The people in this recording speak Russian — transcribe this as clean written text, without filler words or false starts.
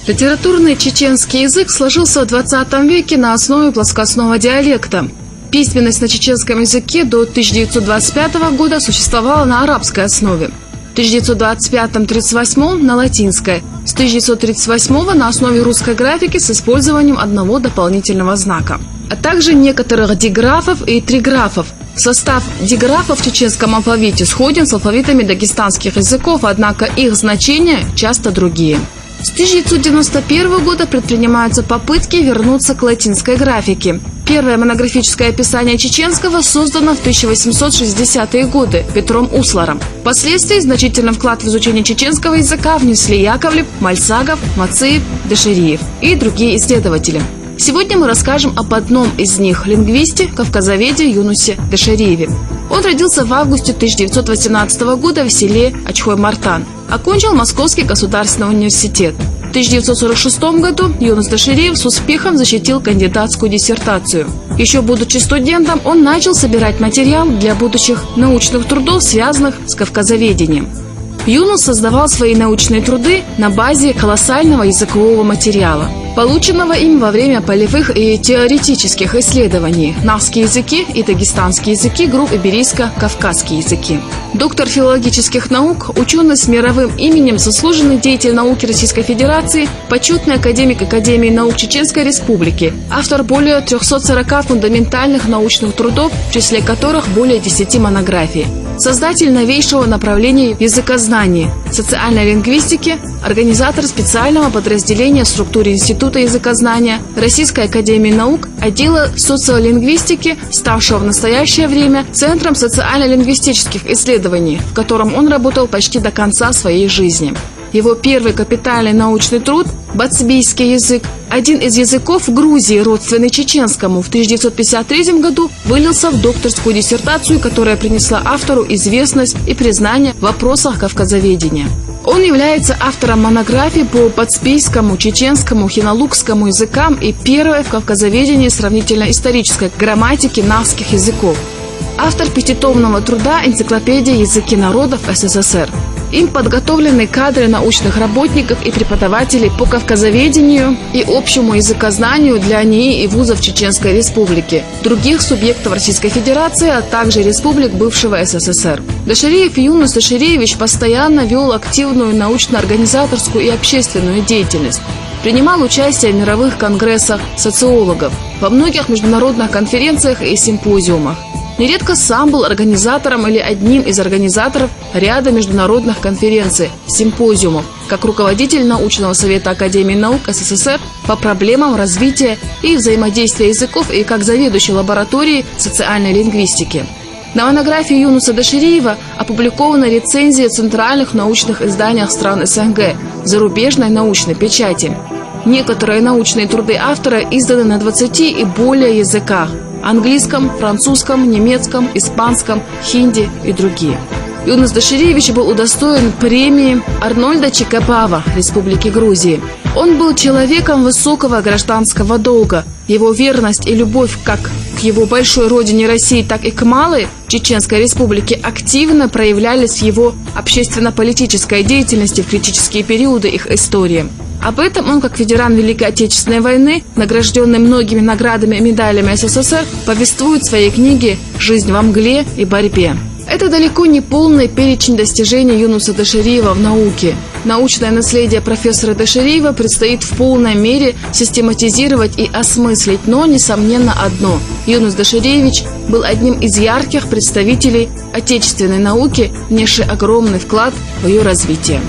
Литературный чеченский язык сложился в 20 веке на основе плоскостного диалекта. Письменность на чеченском языке до 1925 года существовала на арабской основе. В 1925-1938 на латинской, с 1938 на основе русской графики с использованием одного дополнительного знака, а также некоторых диграфов и триграфов. Состав диграфов в чеченском алфавите сходен с алфавитами дагестанских языков, однако их значения часто другие. С 1991 года предпринимаются попытки вернуться к латинской графике. Первое монографическое описание чеченского создано в 1860-е годы Петром Усларом. Впоследствии значительный вклад в изучение чеченского языка внесли Яковлев, Мальцагов, Мациев, Дашириев и другие исследователи. Сегодня мы расскажем об одном из них – лингвисте, кавказоведе Юнусе Дашириеве. Он родился в августе 1918 года в селе Ачхой-Мартан. Окончил Московский государственный университет. В 1946 году Юнус Дашириев с успехом защитил кандидатскую диссертацию. Еще будучи студентом, он начал собирать материал для будущих научных трудов, связанных с кавказоведением. Юнус создавал свои научные труды на базе колоссального языкового материала, полученного им во время полевых и теоретических исследований нахские языки и дагестанские языки групп иберийско-кавказские языки. Доктор филологических наук, ученый с мировым именем, заслуженный деятель науки Российской Федерации, почетный академик Академии наук Чеченской Республики, автор более 340 фундаментальных научных трудов, в числе которых более 10 монографий. Создатель новейшего направления языкознания, социальной лингвистики, организатор специального подразделения в структуре Института языкознания Российской академии наук, отдела социолингвистики, ставшего в настоящее время Центром социально-лингвистических исследований, в котором он работал почти до конца своей жизни. Его первый капитальный научный труд «Бацбийский язык», один из языков Грузии, родственный чеченскому, в 1953 году вылился в докторскую диссертацию, которая принесла автору известность и признание в вопросах кавказоведения. Он является автором монографий по бацбийскому, чеченскому, хинолукскому языкам и первой в кавказоведении сравнительно-исторической грамматики нахских языков. Автор пятитомного труда «Энциклопедия языки народов СССР». Им подготовлены кадры научных работников и преподавателей по кавказоведению и общему языкознанию для НИИ и вузов Чеченской Республики, других субъектов Российской Федерации, а также республик бывшего СССР. Дашириев Юнус Дашириевич постоянно вел активную научно-организаторскую и общественную деятельность. Принимал участие в мировых конгрессах социологов, во многих международных конференциях и симпозиумах. Нередко сам был организатором или одним из организаторов ряда международных конференций, симпозиумов, как руководитель научного совета Академии наук СССР по проблемам развития и взаимодействия языков и как заведующий лабораторией социальной лингвистики. На монографии Юнуса Дашириева опубликована рецензия в центральных научных изданиях стран СНГ, зарубежной научной печати. Некоторые научные труды автора изданы на 20 и более языках – английском, французском, немецком, испанском, хинди и другие. Юнус Дашириевич был удостоен премии Арнольда Чикабава Республики Грузии. Он был человеком высокого гражданского долга. Его верность и любовь как к его большой родине России, так и к малой Чеченской Республике активно проявлялись в его общественно-политической деятельности в критические периоды их истории. Об этом он, как ветеран Великой Отечественной войны, награжденный многими наградами и медалями СССР, повествует в своей книге «Жизнь во мгле и борьбе». Это далеко не полный перечень достижений Юнуса Дашириева в науке. Научное наследие профессора Дашириева предстоит в полной мере систематизировать и осмыслить, но, несомненно, одно – Юнус Дашириевич был одним из ярких представителей отечественной науки, внесший огромный вклад в ее развитие.